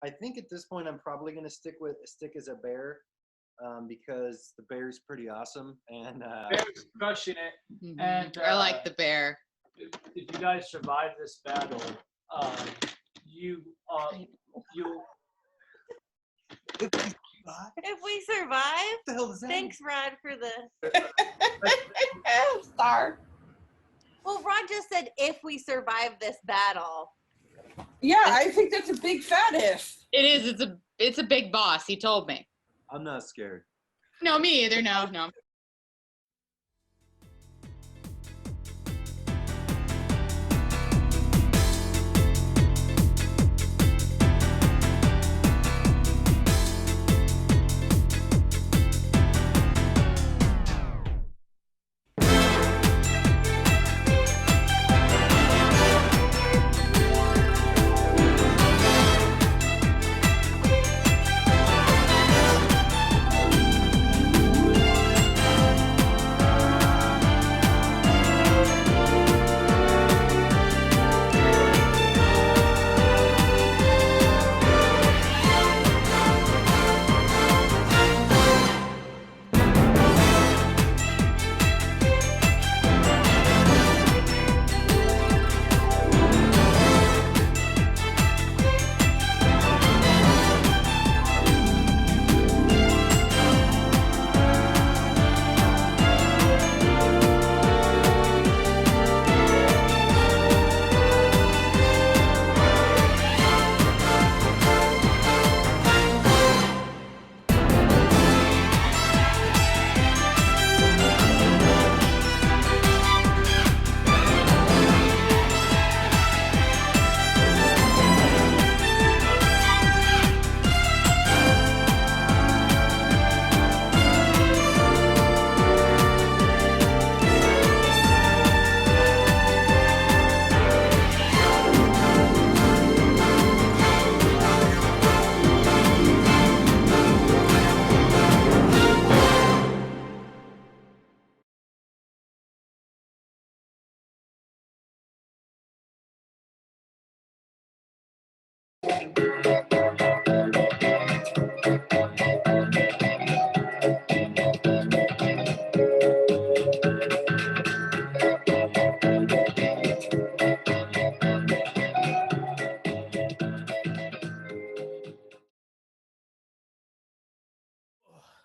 I think at this point I'm probably gonna stick as a bear, because the bear's pretty awesome, and Bear's crushing it. Mm-hmm. And I like the bear. If you guys survive this battle, you If we survive, what the hell does that thanks, Rod, for the. Star. Well, Rod just said if we survive this battle. Yeah, I think that's a big fat if. It is. It's a big boss. He told me. I'm not scared. No, me either. No.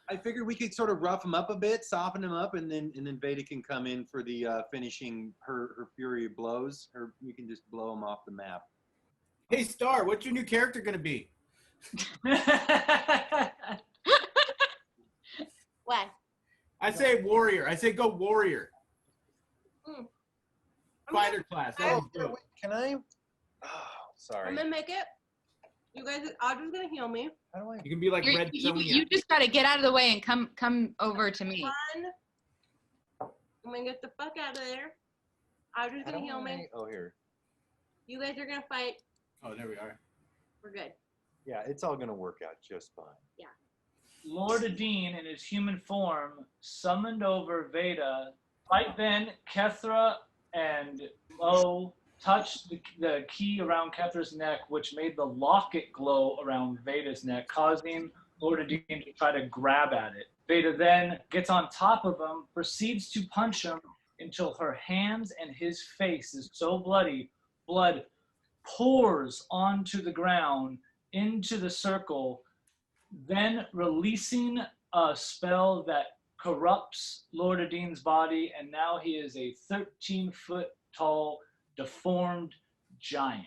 I figured we could sort of rough him up a bit, soften him up, and then Veda can come in for the finishing her fury of blows, or we can just blow him off the map. Hey, Star, what's your new character gonna be? What? I say warrior. I say go warrior. Mm. Fighter class. That was dope. Can I? Oh, sorry. I'm gonna make it. You guys, Audra's gonna heal me. How do I? You can be like Red You Sonja. just gotta get out of the way and come over to me. One. I'm gonna get the fuck out of there. Audra's How gonna do heal me. I- Oh, here. You guys are gonna fight. Oh, there we are. We're good. Yeah, it's all gonna work out just fine. Lord Adine, in his human form, summoned over Veda. Right then, Kethra and Mo touched the key around Kethra's neck, which made the locket glow around Veda's neck, causing Lord Adine to try to grab at it. Veda then gets on top of him, proceeds to punch him until her hands and his face is so bloody, blood pours onto the ground, into the circle, then releasing a spell that corrupts Lord Adine's body, and now he is a 13-foot tall, deformed giant.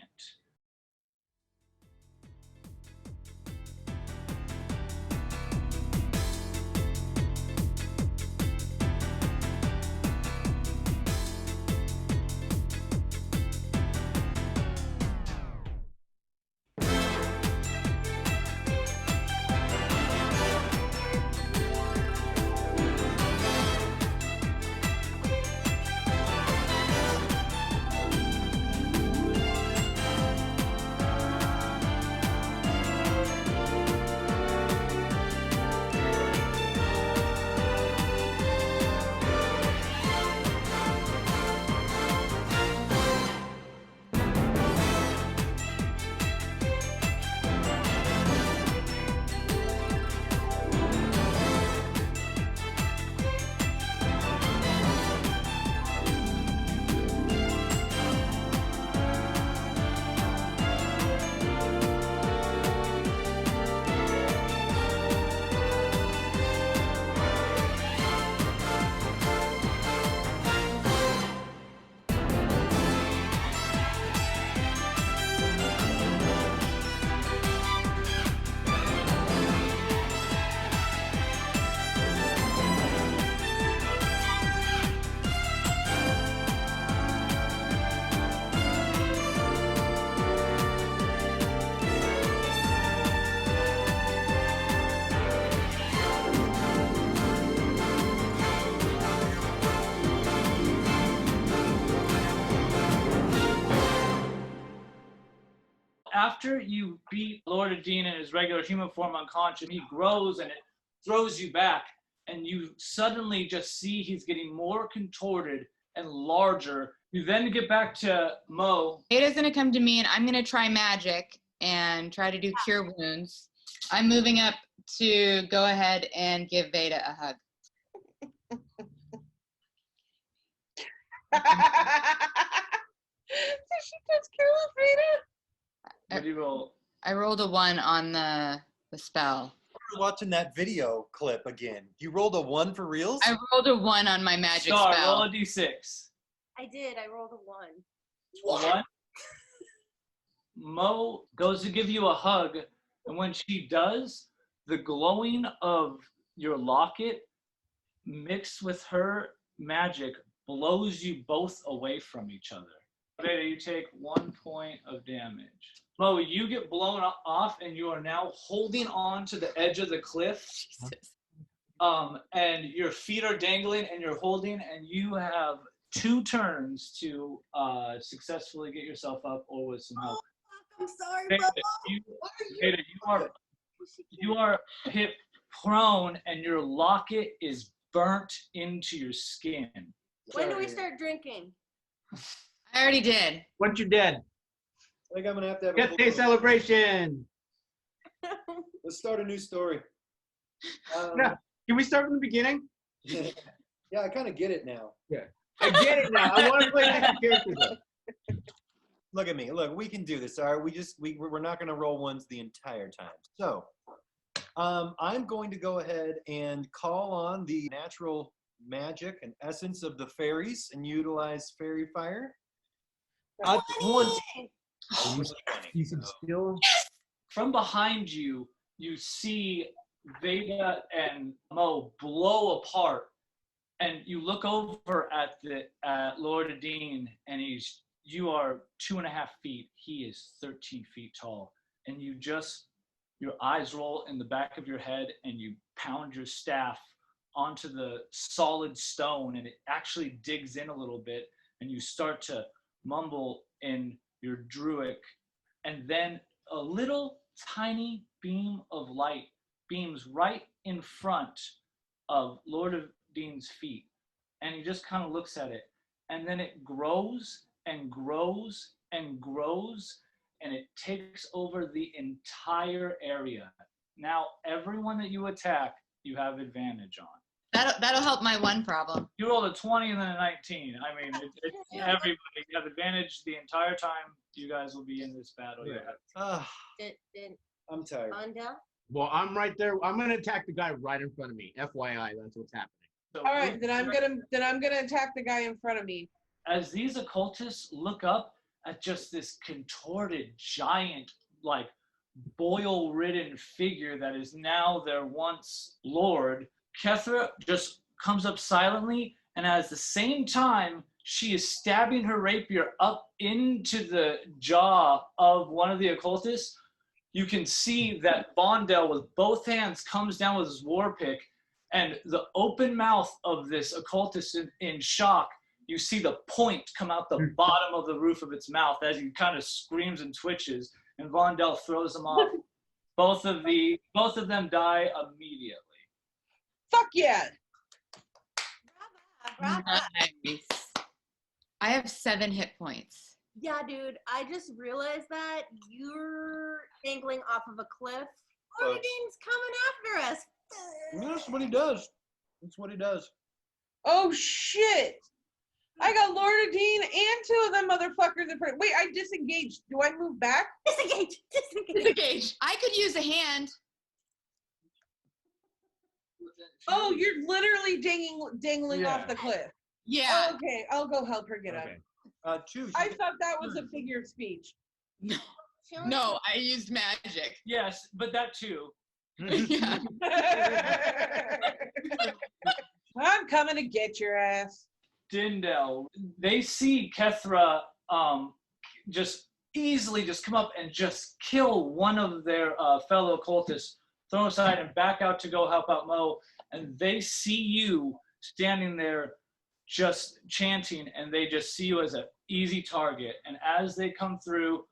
after you beat Lord Adine in his regular human form unconscious, he grows and it throws you back, and you suddenly just see he's getting more contorted and larger. You then get back to Mo. Ada's gonna come to me and I'm gonna try magic and try to do cure wounds. I'm moving up to go ahead and give Veda a hug. So she does care with Veda? What do you roll? I rolled a 1 on the spell. We're watching that video clip again. You rolled a 1 for reals? I rolled a 1 on my magic Star, spell. roll a d6. I did. I rolled a 1. A 1. Mo goes to give you a hug, and when she does, the glowing of your locket mixed with her magic blows you both away from each other. Veda, you take 1 point of damage. Mo, you get blown off, and you are now holding on to the edge of the cliff. Jesus. And your feet are dangling, and you're holding, and you have 2 turns to successfully get yourself up or with some help. I'm sorry, Veda, Bubba. you are hip prone, and your locket is burnt into your skin. When do we start drinking? I already did. Once you're dead. I think I'm gonna have to have a Death Day celebration. Let's start a new story. No. Can we start from the beginning? Yeah, I kind of get it now. I get it now. I want to play different characters. Look at me. Look, we can do this. All right, we're not gonna roll ones the entire time. So, I'm going to go ahead and call on the natural magic and essence of the fairies and utilize fairy fire. 20. You can still. From behind you, you see Veda and Mo blow apart, and you look over at Lord Adine, and you are 2.5 feet. He is 13 feet tall, and your eyes roll in the back of your head, and you pound your staff onto the solid stone, and it actually digs in a little bit, and you start to mumble in your Druic, and then a little tiny beam of light beams right in front of Lord of Dean's feet, and he just kind of looks at it, and then it grows and grows and grows, and it takes over the entire area. Now, everyone that you attack, you have advantage on. That'll help my 1 problem. You rolled a 20 and then a 19. I mean, everybody, you have advantage the entire time you guys will be in this battle. Yeah. Did I'm tired. Mondale? Well, I'm right there. I'm gonna attack the guy right in front of me. FYI, that's what's happening. So All right, then I'm gonna attack the guy in front of me. as these occultists look up at just this contorted, giant, like boil-ridden figure that is now their once lord, Kethra just comes up silently, and at the same time, she is stabbing her rapier up into the jaw of one of the occultists. You can see that Bondell, with both hands, comes down with his war pick, and the open mouth of this occultist in shock, you see the point come out the bottom of the roof of its mouth as he kind of screams and twitches, and Vondell throws him off. Both of them die immediately. Fuck yeah. Brava. Nice. I have 7 hit points. Yeah, dude, I just realized that you're dangling off of a cliff. Ornadine's coming after us. That's what he does. That's what he does. Oh shit. I got Lord Dean and 2 of them motherfuckers in front. Wait, I disengaged. Do I move back? Disengage. Disengage. I could use a hand. Oh, you're literally dangling Yeah. off the cliff. Yeah. Oh, okay, I'll go help her get up. Okay. Choose. I thought that was a figure of speech. No, I used magic. Yes, but that too. Yeah. I'm coming to get your ass. Dindel, they see Kethra just easily just come up and just kill one of their fellow cultists, throw him aside and back out to go help out Mo, and they see you standing there just chanting, and they just see you as an easy target. And as they come through,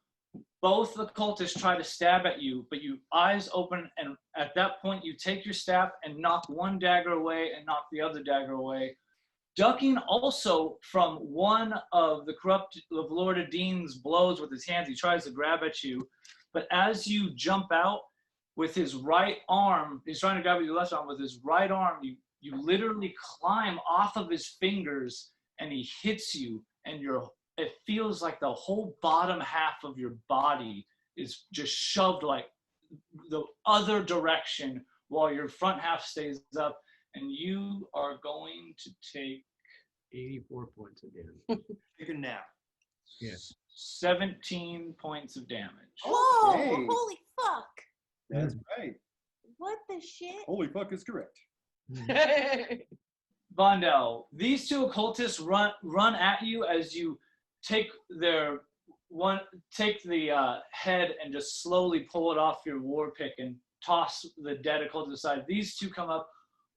Both the cultists try to stab at you, but you eyes open, and at that point you take your staff and knock one dagger away and knock the other dagger away, ducking also from one of Lord Adin's blows with his hands. He tries to grab at you, but as you jump out with his right arm, he's trying to grab with your left arm. With his right arm, you literally climb off of his fingers, and he hits you, and it feels like the whole bottom half of your body is just shoved like the other direction while your front half stays up, and you are going to take 84 points of damage. Take a nap. Yes. 17 points of damage. Whoa! Okay. Holy fuck! That's right. What the shit? Holy fuck is correct. Vondel, these two occultists run at you as you take the head and just slowly pull it off your war pick and toss the dead occultist aside. These two come up.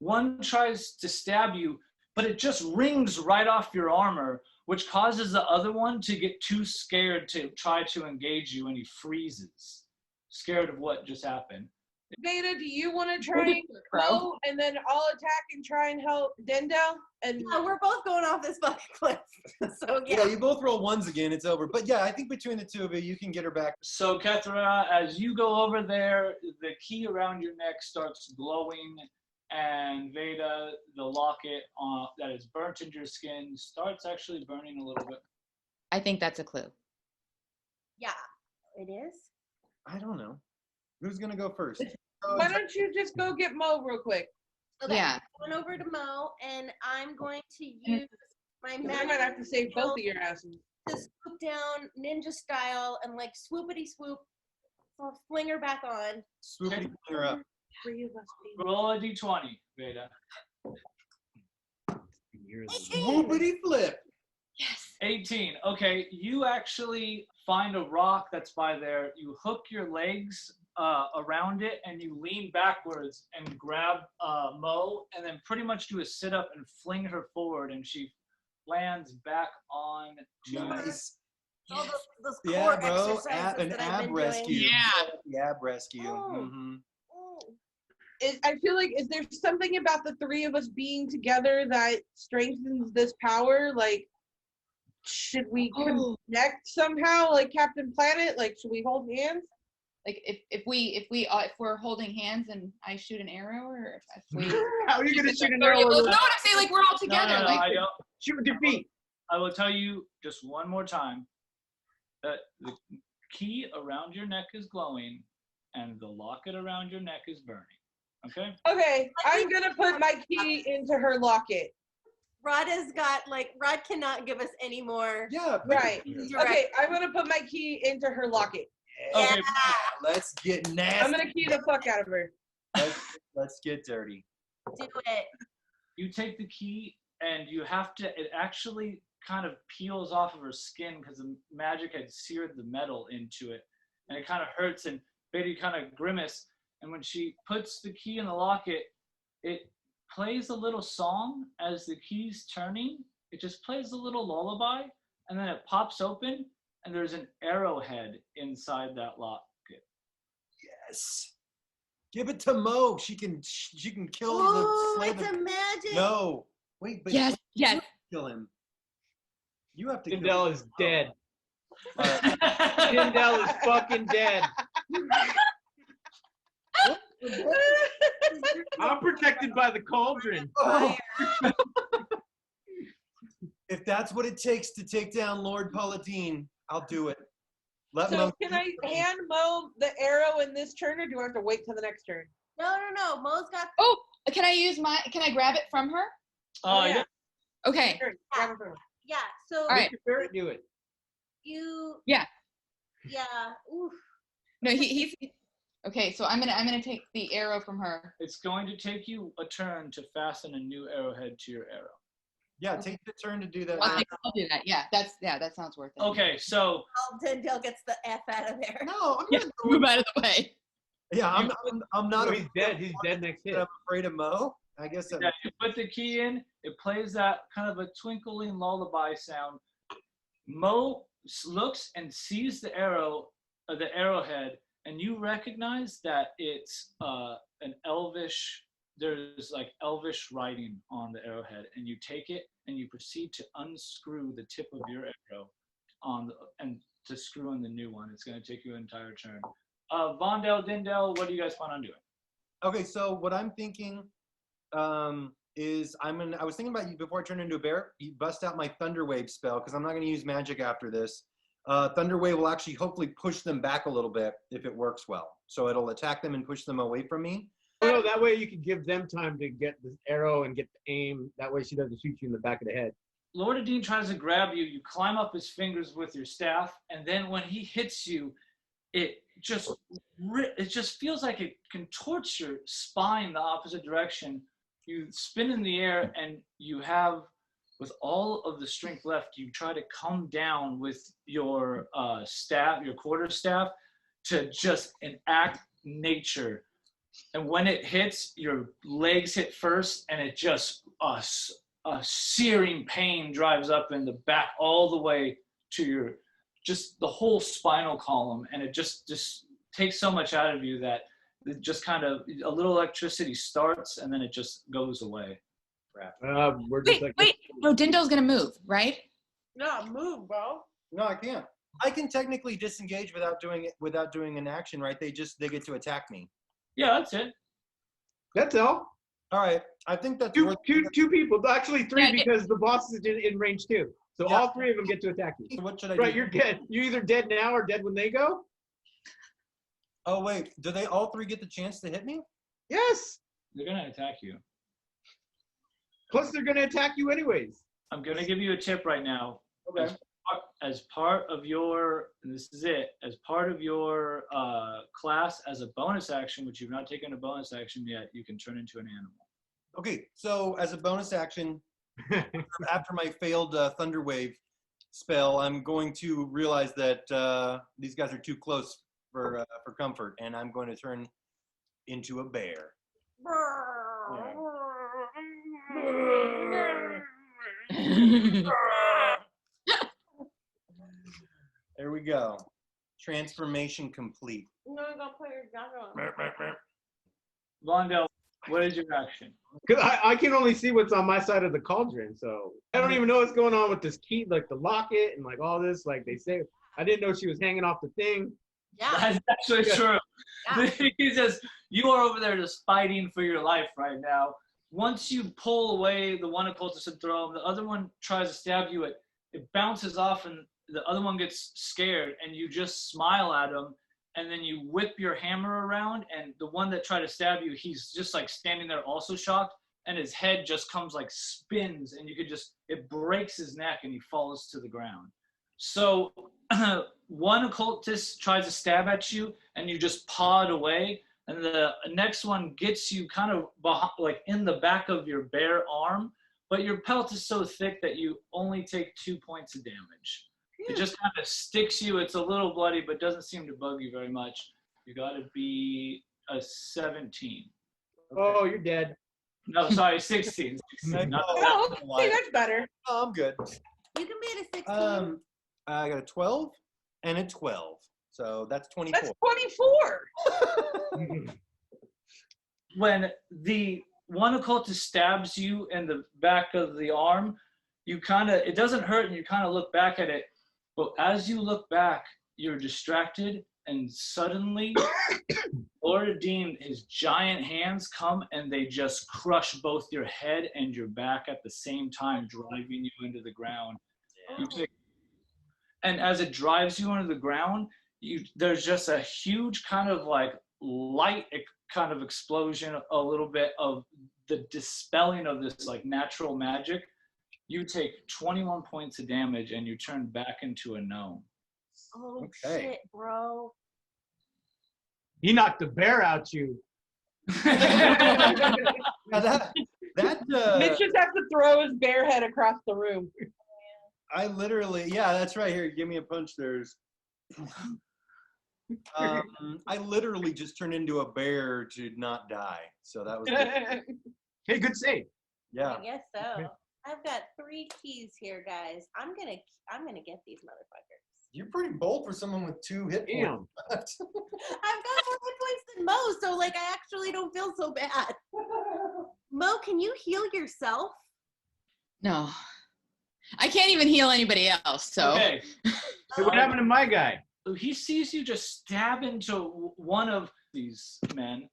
One tries to stab you, but it just rings right off your armor, which causes the other one to get too scared to try to engage you, and he freezes, scared of what just happened. Veda, do you want to try and go, and then I'll attack and try and help Dendel? And Yeah, we're both going off this fucking cliff. So Yeah, you both roll ones again, it's over. But yeah, I think between the two of you can get her back. So, Kethra, as you go over there, the key around your neck starts glowing, and Veda, the locket that is burnt into your skin, starts actually burning a little bit. I think that's a clue. yeah, it is. I don't know. Who's gonna go first? why don't you just go get Mo real quick? Okay, Yeah. I'm going over to Mo, and I'm going to use my 'Cause I might have to save both of your asses. to swoop down ninja style and like swoopity swoop. So I'll fling her back on. Swoopity fling her up. Three of us being- Roll a d20, Veda. Swoopity flip. Yes. 18. Okay, you actually find a rock that's by there. You hook your legs around it, and you lean backwards and grab Mo, and then pretty much do a sit up and fling her forward, and she lands back on. Nice. All those Yeah, core bro. exercises An that I've ab been rescue. doing. Yeah. The ab rescue. Oh. hmm Oh. I feel like, is there something about the three of us being together that strengthens this power? Like, should we connect somehow, like Captain Planet? Like, should we hold hands? Like if we're holding hands and I shoot an arrow, or if we How are you gonna shoot an Or arrow? you know what I'm saying? Like we're all No, together. no, like I don't. Shoot with your feet. I will tell you just one more time that the key around your neck is glowing and the locket around your neck is burning. Okay? Okay, I'm gonna put my key into her locket. Rod has got Rod cannot give us any more. Yeah. Right. You're Okay, I'm gonna put my key into her locket. Okay. Yeah. Let's get nasty. I'm gonna key the fuck out of her. Let's get dirty. Do it. You take the key and you have to, it actually kind of peels off of her skin because the magic had seared the metal into it. And it kind of hurts, and Betty kind of grimace. And when she puts the key in the locket, it plays a little song as the key's turning. It just plays a little lullaby, and then it pops open, and there's an arrowhead inside that locket. Yes. Give it to Mo. She can kill Oh, the it's slave. a magic. No. Wait, but yes, yes. kill him. You have to kill Dindel him. is dead. Uh, Dindel is fucking dead. I'm protected by the cauldron. oh. If that's what it takes to take down Lord Paladin, I'll do it. Let So Mo. can I hand Mo the arrow in this turn, or do I have to wait till the next turn? No. Mo's got. Oh, can I grab it from her? Oh, yeah. yeah. Okay. Turn. Grab it from her. Yeah. So All right. Do it. you. Yeah. Yeah. Oof. No, he's okay. So I'm gonna take the arrow from her. It's going to take you a turn to fasten a new arrowhead to your arrow. Yeah, take the turn to do that. I'll do that. Yeah, that sounds worth it. Okay, so Dendel gets the F out of there. No, I'm Yeah, not. move out of the way. Yeah, I'm not. No, he's dead. He's dead next hit. I'm afraid of Mo. I guess. yeah, you put the key in, it plays that kind of a twinkling lullaby sound. Mo looks and sees the arrow, the arrowhead, and you recognize that it's an elvish. There's like elvish writing on the arrowhead, and you take it and you proceed to unscrew the tip of your arrow and to screw in the new one. It's going to take you an entire turn. Vondel, Dindel, what do you guys plan on doing? Okay, so what I'm thinking is I was thinking about you before I turn into a bear. You bust out my Thunder Wave spell because I'm not going to use magic after this. Thunder Wave will actually hopefully push them back a little bit if it works well. So it'll attack them and push them away from me. Oh, no, that way you can give them time to get the arrow and get the aim. That way she doesn't shoot you in the back of the head. Lord Adine tries to grab you. You climb up his fingers with your staff, and then when he hits you, it just feels like it contorts your spine the opposite direction. You spin in the air, and you have, with all of the strength left, you try to come down with your staff, your quarterstaff, to just enact nature. And when it hits, your legs hit first, and it just a searing pain drives up in the back all the way to your, just the whole spinal column, and it just takes so much out of you that it just kind of, a little electricity starts, and then it just goes away. We're just Wait. No, Dindo's gonna move, right? No, move, bro. No, I can't. I can technically disengage without doing an action, right? They get to attack me. Yeah, that's it. That's all. All right, I think that's Two people, actually three, Yeah, because the boss is in range too. So Yeah. all three of them get to attack you. So what should I Right, do? you're dead. You're either dead now or dead when they go. Oh wait, do they all three get the chance to hit me? Yes. They're gonna attack you. Plus, they're gonna attack you anyways. I'm gonna give you a tip right now. Okay. As part of your, and this is it, as part of your class, as a bonus action, which you've not taken a bonus action yet, you can turn into an animal. Okay, so as a bonus action, after my failed Thunder Wave spell, I'm going to realize that these guys are too close for comfort, and I'm going to turn into a bear. There we go. Transformation complete. No, go put your jacket on. Vondel, what is your action? Cause I can only see what's on my side of the cauldron, so I don't even know what's going on with this key, like the locket and like all this. Like they say, I didn't know she was hanging off the thing. Yeah. That's actually true. Yeah. He says, you are over there just fighting for your life right now. Once you pull away the one occultist and throw him, the other one tries to stab you. It bounces off, and the other one gets scared, and you just smile at him, and then you whip your hammer around, and the one that tried to stab you, he's just like standing there also shocked, and his head just comes like spins, and you could just, it breaks his neck, and he falls to the ground. So one occultist tries to stab at you, and you just paw it away, and the next one gets you kind of behind, like in the back of your bare arm, but your pelt is so thick that you only take 2 points of damage. It just kind of sticks you. It's a little bloody, but doesn't seem to bug you very much. You got to be a 17. Oh, you're dead. No, sorry, 16. 16 not Oh, okay, that's better. Oh, I'm good. You can be at a 16. I got a 12 and a 12. So that's 24. That's 24. When the one occultist stabs you in the back of the arm, you kind of, it doesn't hurt, and you kind of look back at it. But as you look back, you're distracted, and suddenly, Lord Dean, his giant hands come, and they just crush both your head and your back at the same time, driving you into the ground. And as it drives you into the ground, there's just a huge kind of like light kind of explosion, a little bit of the dispelling of this like natural magic. You take 21 points of damage, and you turn back into a gnome. Oh, Okay. shit, bro. He knocked the bear out you. Now that Mitch just has to throw his bare head across the room. I literally, yeah, that's right. Here, give me a punch. There's. I literally just turned into a bear to not die. So that was good. Hey, good save. Yeah. I guess so. I've got 3 keys here, guys. I'm gonna get these motherfuckers. You're pretty bold for someone with 2 hit Damn. points left. I've got more hit points than Mo, so like I actually don't feel so bad. Mo, can you heal yourself? No. I can't even heal anybody else, so. Okay. Hey, what happened to my guy? So he sees you just stab into one of these men.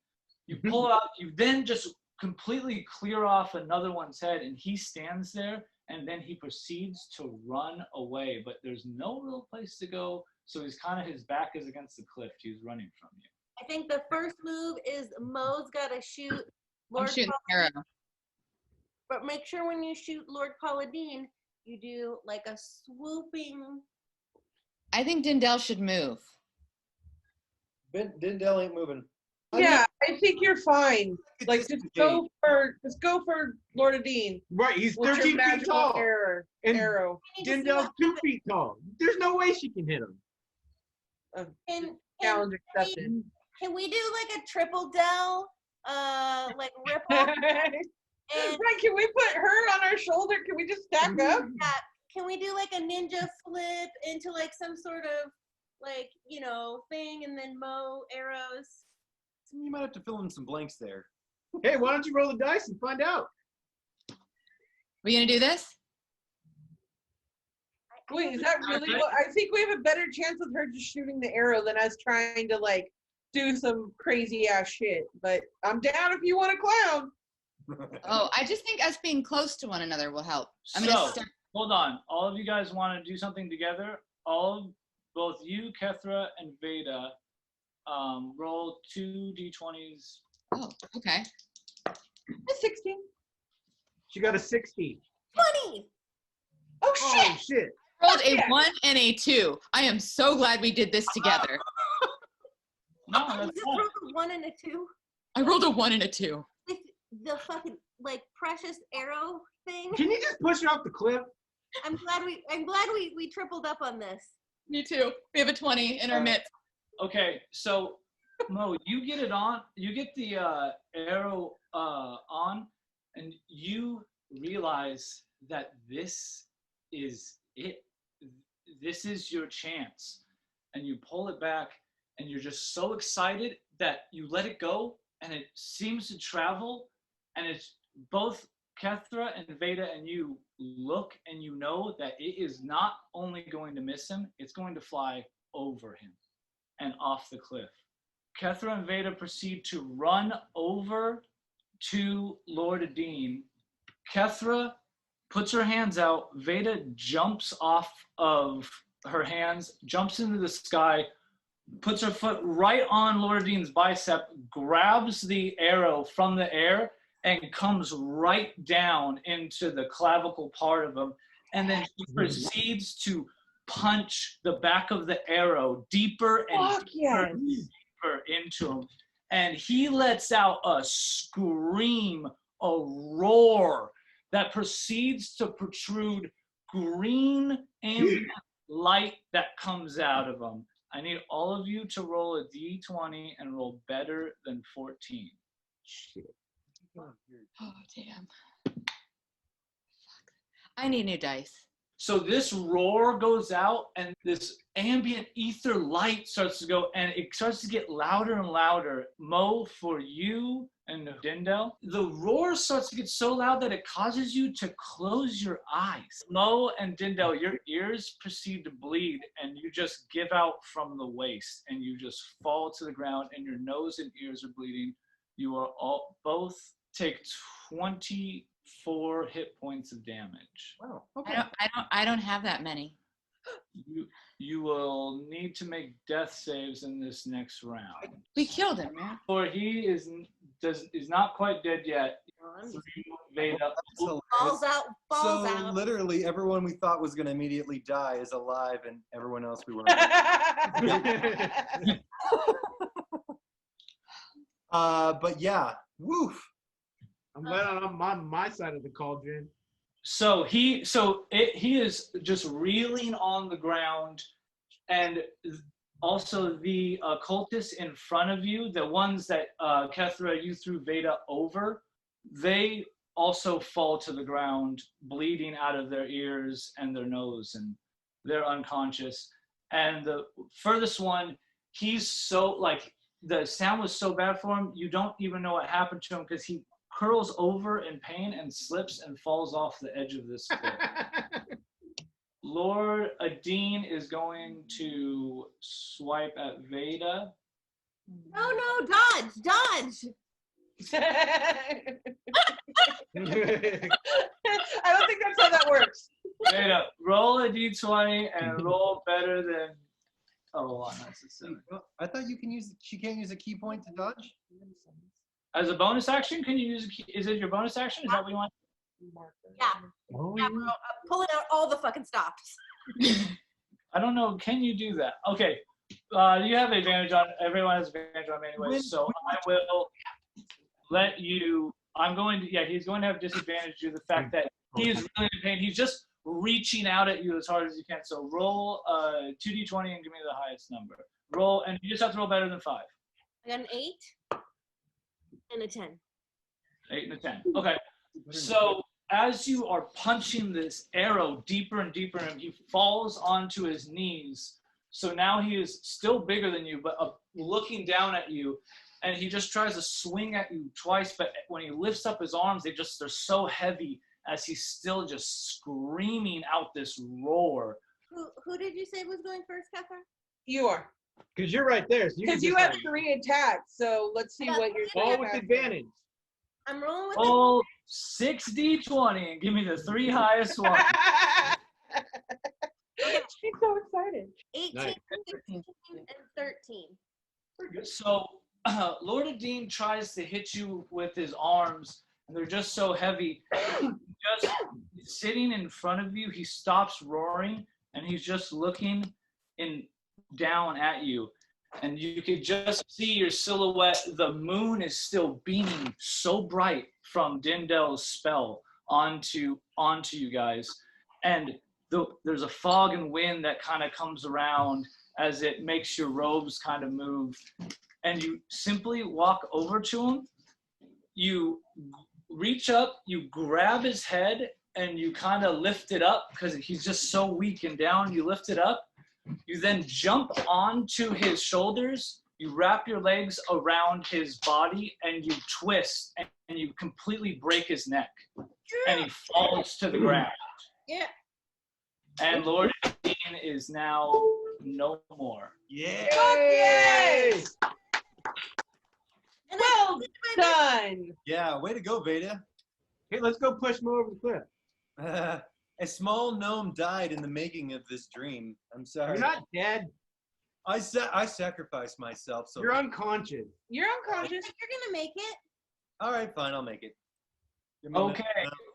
You pull it out. You then just completely clear off another one's head, and he stands there, and then he proceeds to run away. But there's no real place to go, so he's kind of, his back is against the cliff. He's running from you. I think the first move is Mo's got to shoot Lord I'm shooting an Paladin, arrow. but make sure when you shoot Lord Paladin, you do like a swooping. I think Dindel should move. Dindel ain't moving. Yeah, I think you're fine. It's Like, just just a go for Lord Adine. Right, he's with your 13 feet magical tall. Arrow. You need to see Dindell's what 2 happens. feet tall. There's no way she can hit him. Challenge accepted. Can we do like a triple Dell, like rip off? And Right, can we put her on our shoulder? Can we just stack up? can we do like a ninja flip into like some sort of like, you know, thing and then Mo arrows? You might have to fill in some blanks there. Hey, why don't you roll the dice and find out? We gonna do this? Wait, is that really what? I think we have a better chance of her just shooting the arrow than us trying to like do some crazy ass shit. But I'm down if you want to clown. Oh, I just think us being close to one another will help. I'm So, gonna start. hold on. All of you guys want to do something together? Both you, Kethra, and Veda, roll 2 d20s. Oh, okay. A 16. She got a 16. 20! Oh shit! Oh, shit. Rolled a Yeah. 1 and a 2. I am so glad we did this together. No, You that's just fine. rolled a 1 and a 2 I rolled a 1 and a 2. with the fucking like precious arrow thing. Can you just push her off the cliff? I'm glad we tripled up on this. Me too. We have a 20 in our midst. Okay, so Mo, you get it on. You get the arrow on, and you realize that this is it. This is your chance, and you pull it back, and you're just so excited that you let it go, and it seems to travel, and it's both Kethra and Veda and you look, and you know that it is not only going to miss him, it's going to fly over him and off the cliff. Kethra and Veda proceed to run over to Lord Adine. Kethra puts her hands out. Veda jumps off of her hands, jumps into the sky, puts her foot right on Lord Adine's bicep, grabs the arrow from the air, and comes right down into the clavicle part of him. And then she proceeds to punch the back of the arrow deeper and Fuck yes. deeper into him. And he lets out a scream, a roar that proceeds to protrude green ambient light that comes out of him. I need all of you to roll a d20 and roll better than 14. Shit. Oh, damn. Fuck. I need new dice. So this roar goes out, and this ambient ether light starts to go, and it starts to get louder and louder. Mo, for you and Dindel, the roar starts to get so loud that it causes you to close your eyes. Mo and Dindel, your ears proceed to bleed, and you just give out from the waist, and you just fall to the ground, and your nose and ears are bleeding. You are all both take 24 hit points of damage. Wow. Okay. I don't have that many. You will need to make death saves in this next round. We killed him, man. Or he is not quite dead yet. Veda. That's Falls hilarious. out, falls So out. literally everyone we thought was going to immediately die is alive, and everyone else we weren't. But yeah, woof. I'm glad I'm on my side of the cauldron. So he is just reeling on the ground, and also the cultists in front of you, the ones that Kethra, you threw Veda over, they also fall to the ground, bleeding out of their ears and their nose, and they're unconscious. And the furthest one, he's so like the sound was so bad for him, you don't even know what happened to him because he curls over in pain and slips and falls off the edge of this cliff. Lord Adine is going to swipe at Veda. No, dodge. I don't think that's how that works. Veda, roll a d20 and roll better than. Oh, hold on, that's a 7. I thought you can use. She can't use a key point to dodge. As a bonus action, can you use a key? Is it your bonus action? Is that what you want? Yeah. Oh, Yeah, bro. I'm pulling out all the fucking stops. I don't know. Can you do that? Okay. You have advantage on. Everyone has advantage on me anyway. So I will let you. I'm going to. Yeah, he's going to have disadvantage due to the fact that he is really in pain. He's just reaching out at you as hard as you can. So roll 2d20 and give me the highest number. Roll, and you just have to roll better than 5. I got an 8 and a 10. 8 and a 10. Okay. So as you are punching this arrow deeper and deeper, and he falls onto his knees. So now he is still bigger than you, but looking down at you, and he just tries to swing at you twice. But when he lifts up his arms, they're so heavy as he's still just screaming out this roar. Who did you say was going first, Catherine? You are. Because you're right there. So Because you have 3 attacks, so let's see what you're all with advantage. I'm rolling with Roll 6d20 and give me the 3 highest ones. She's so excited. 18, Nice. 16, and 13. So Lord Adine tries to hit you with his arms, and they're just so heavy. Just sitting in front of you, he stops roaring, and he's just looking down at you. And you could just see your silhouette. The moon is still beaming so bright from Dindel's spell onto you guys. And there's a fog and wind that kind of comes around as it makes your robes kind of move. And you simply walk over to him. You reach up, you grab his head, and you kind of lift it up because he's just so weak and down. You lift it up. You then jump onto his shoulders, you wrap your legs around his body, and you twist, and you completely break his neck. And he falls to the ground. Yeah. And Lord Dean is now no more. Yeah. Yay! And Well done. Yeah. Way to go, Veda. Hey, let's go push Mo over the cliff. A small gnome died in the making of this dream. I'm sorry. You're not dead. I sacrificed myself. So You're unconscious. You're I unconscious. think you're gonna make it. all right, fine. I'll make it. Okay.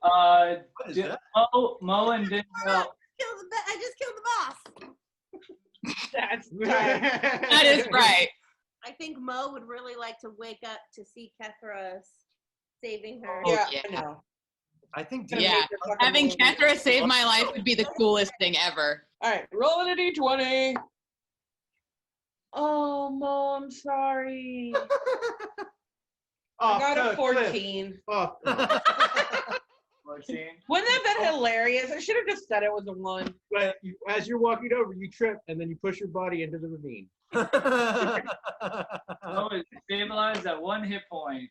What is that? Mo and Dindel. I just killed the boss. That's That is right. I think Mo would really like to wake up to see Kethra saving her. Oh, yeah, yeah. I know. I think. Yeah. Make her fucking Having move. Kethra save my life would be the coolest thing ever. All right, rolling a d20. Oh, Mo, I'm sorry. I got a 14. Oh, 14. Wouldn't that have been hilarious? I should have just said it was a 1. but as you're walking over, you trip and then you push your body into the ravine. Mo is stabilized at 1 hit point.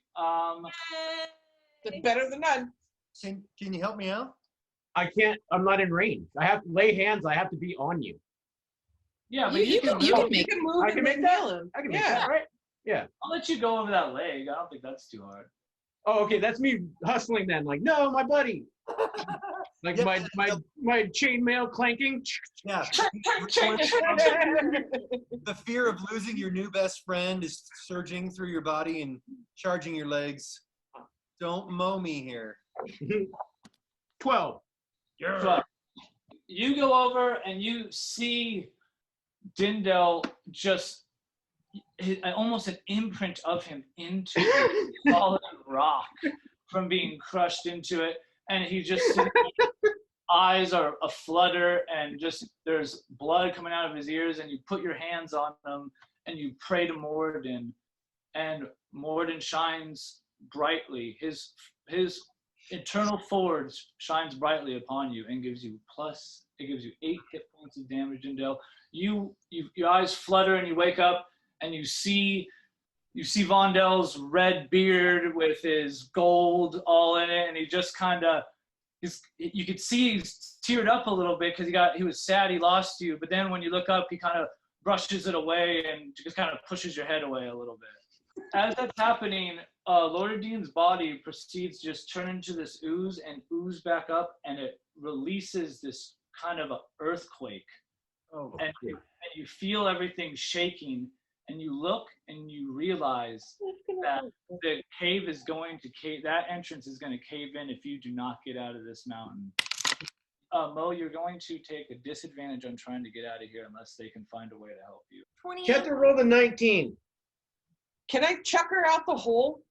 It's better than none. Can you help me out? I can't. I'm not in range. I have to lay hands. I have to be on you. Yeah, but You can make You can move I can and make then that? heal him. I can make Yeah. that, right? Yeah. I'll let you go over that leg. I don't think that's too hard. Oh, okay. That's me hustling then. Like, no, my buddy. Like Yeah. my chainmail clanking. Yeah. The fear of losing your new best friend is surging through your body and charging your legs. Don't mow me here. 12. So, you go over and you see Dindel just almost an imprint of him into the solid rock from being crushed into it. And he just sitting there, eyes are aflutter and just there's blood coming out of his ears, and you put your hands on him and you pray to Morden, and Morden shines brightly. His eternal forge shines brightly upon you and gives you 8 hit points of damage. Indel, your eyes flutter and you wake up and you see Vondel's red beard with his gold all in it, and he just kind of, you could see he's teared up a little bit because he was sad he lost you, but then when you look up, he kind of brushes it away and just kind of pushes your head away a little bit. As that's happening, Lord Dean's body proceeds to just turn into this ooze and ooze back up, and it releases this kind of an earthquake. Oh, And you feel everything shaking, and you look and you realize that the cave is going to cave. That entrance is going to cave in if you do not get out of this mountain. Mo, you're going to take a disadvantage on trying to get out of here unless they can find a way to help you. 28. Kethra rolled a 19. Can I chuck her out the hole?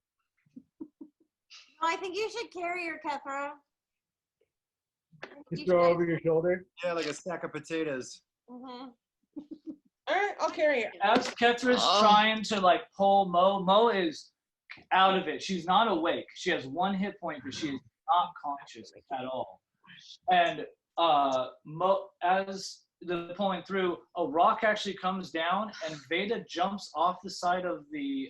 No, I think you should carry her, Kethra. Just throw over your shoulder. yeah, like a sack of potatoes. Mm-hmm. All right, I'll carry her. As Ketra's trying to like pull Mo is out of it. She's not awake. She has 1 hit point, but she is not conscious at all. And Mo, as they're pulling through, a rock actually comes down, and Veda jumps off the side of the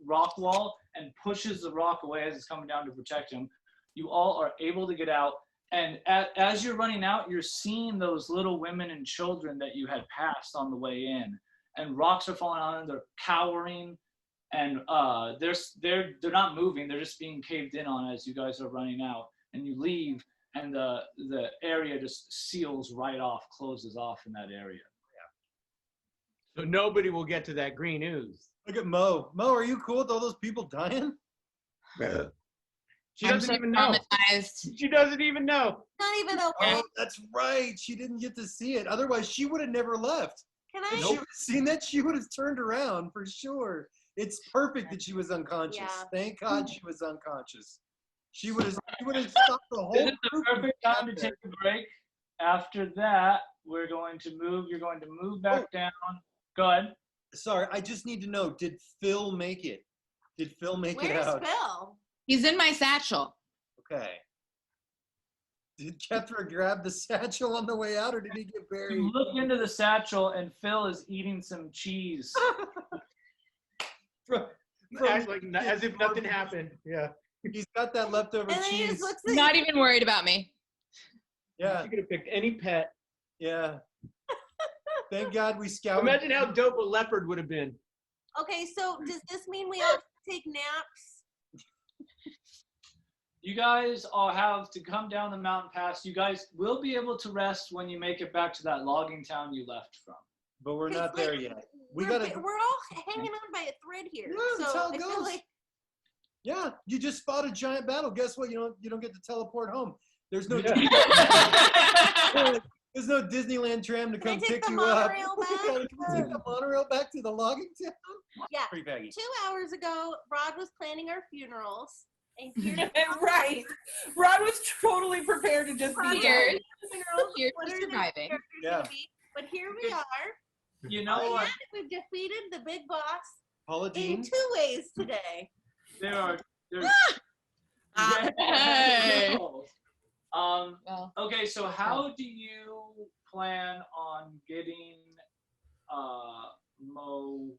rock wall and pushes the rock away as it's coming down to protect him. You all are able to get out. And as you're running out, you're seeing those little women and children that you had passed on the way in. And rocks are falling on them. They're cowering. And they're not moving. They're just being caved in on as you guys are running out. And you leave, and the area just seals right off, closes off in that area. So nobody will get to that green ooze. Look at Mo. Mo, are you cool with all those people dying? She I'm doesn't so even know. traumatized. She doesn't even know. Not even okay. Oh, that's right. She didn't get to see it. Otherwise, she would have never left. Can If I? she would have seen that, she would have turned around for sure. It's perfect that she was unconscious. Yeah. Thank God she was unconscious. She would have stopped the whole This is the group perfect from time to getting take a break. After that, we're going to move. You're going to move back down. Go ahead. there. Sorry, I just need to know, did Phil make it? Did Phil make it Where's out? Phil? He's in my satchel. Okay. Did Kethra grab the satchel on the way out, or did he get buried? You look into the satchel, and Phil is eating some cheese. Act like as if nothing happened. Yeah. He's got that leftover And then he cheese. just looks at Not even worried about me. Yeah, She could have picked any pet. yeah. Thank God we scouted. Imagine how dope a leopard would have been. Okay, so does this mean we all take naps? You guys all have to come down the mountain pass. You guys will be able to rest when you make it back to that logging town you left from. But we're 'Cause, not there yet. We we're, gotta. we're all hanging on by a thread here. Yeah, that's so how it I feel goes. like Yeah, you just fought a giant battle. Guess what? You don't get to teleport home. There's no Yeah. there's no Disneyland tram to Can I come take pick the you up. monorail back? Can we take the monorail back to the logging town? yeah. Free Peggy. 2 hours ago, Rod was planning our funerals, and here Right. Rod was totally prepared to just be Here. dead. funerals. Here's what for are the surviving. characters Yeah. gonna be? But here we are, You know what? and we've defeated the big boss Paula in Dean. 2 ways today. There's Hey. Well, Okay, so how do you plan on getting Mo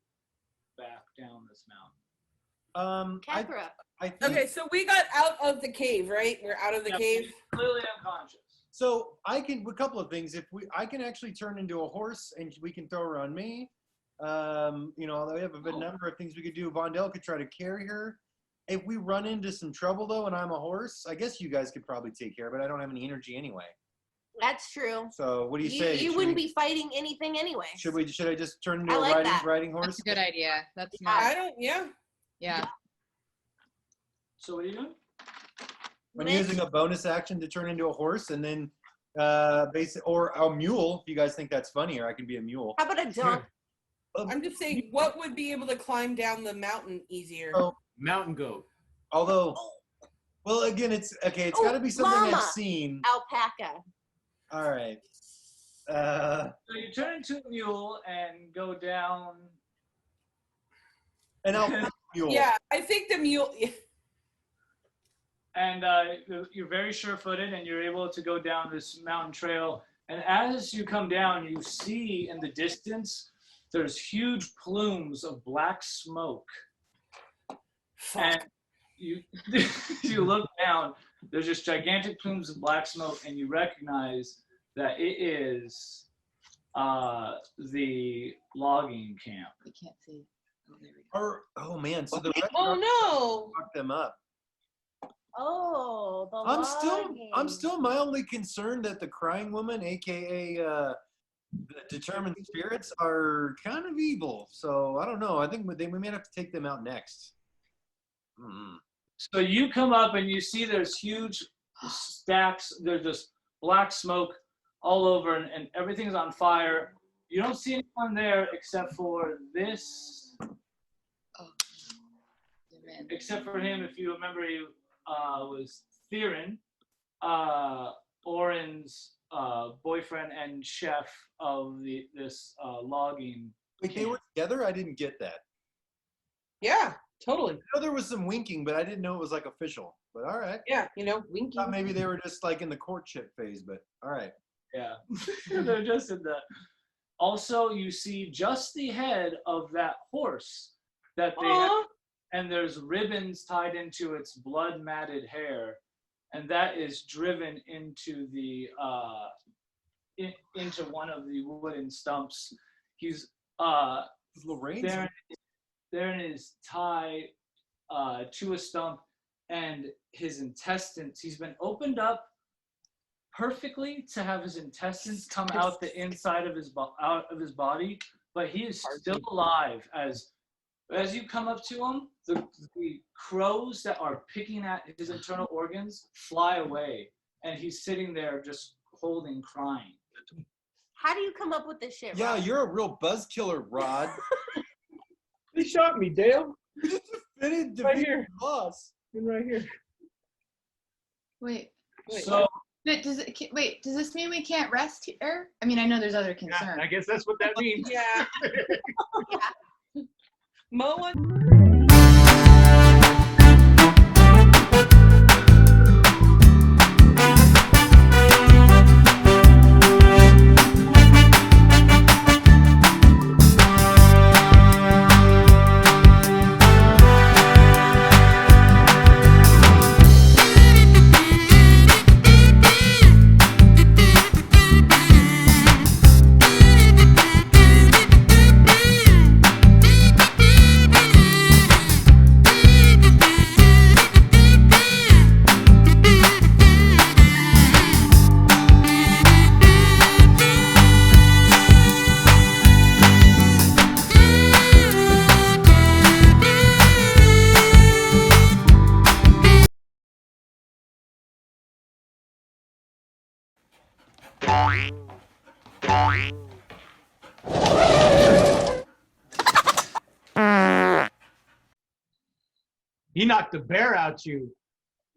back down this mountain? Kethra. I think, Okay, so we got out of the cave, right? We're out of the Yeah. cave. Clearly unconscious. so I can a couple of things. I can actually turn into a horse and we can throw her on me. We have a number of things we could do. Vondel could try to carry her. If we run into some trouble though, and I'm a horse, I guess you guys could probably take care of it. I don't have any energy anyway. That's true. So what do you say? You Should wouldn't we- be fighting anything anyway. Should I just turn into I a like that. riding that's horse? a good idea. That's I smart. don't, yeah. Yeah. So what are you doing? I'm using a bonus action to turn into a horse, and then or a mule. If you guys think that's funnier, I can be a mule. How about a donkey? I'm just saying, what would be able to climb down the mountain easier? Oh. Mountain goat. Although, well, again, it's okay. It's Oh, got to be something llama. I've seen. Alpaca. All right. So you turn into a mule and go down. An alpaca mule. Yeah, I think the mule. and you're very sure-footed, and you're able to go down this mountain trail. And as you come down, you see in the distance there's huge plumes of black smoke. And you you look down, there's just gigantic plumes of black smoke, and you recognize that it is the logging camp. We can't see. Oh, there we go. Or, oh man, so the Oh no. fucked them up. Oh, the I'm still mildly concerned that the crying woman, aka the determined spirits, are kind of evil. So I don't know. I think we may have to take them out next. Mm-hmm. So you come up and you see there's huge stacks. There's just black smoke all over, and everything's on fire. You don't see anyone there except for this. Oh, man. Except for him, if you remember, he was Theron, Oren's boyfriend and chef of this logging. Wait, they were together? I didn't get that. Yeah, totally. I know there was some winking, but I didn't know it was like official. But all right. Yeah, winking. Thought maybe they were just like in the courtship phase, but all right. Yeah, they're just in the. Also, you see just the head of that horse that they have, and there's ribbons tied into its blood-matted hair, and that is driven into the into one of the wooden stumps. He's Lorraine's Theron is tied to a stump, and his intestines. He's been opened up perfectly to have his intestines come out the inside of his body, but he is still alive. As you come up to him, the crows that are picking at his internal organs fly away, and he's sitting there just holding, crying. How do you come up with this shit? Yeah, Rod? you're a real buzz killer, Rod. They shot me, Dale. Right here. Boss. Been right here. Wait. So But does this mean we can't rest here? I mean, I know there's other concerns. Yeah, I guess that's what that means. Yeah. Moa. He knocked the bear out you.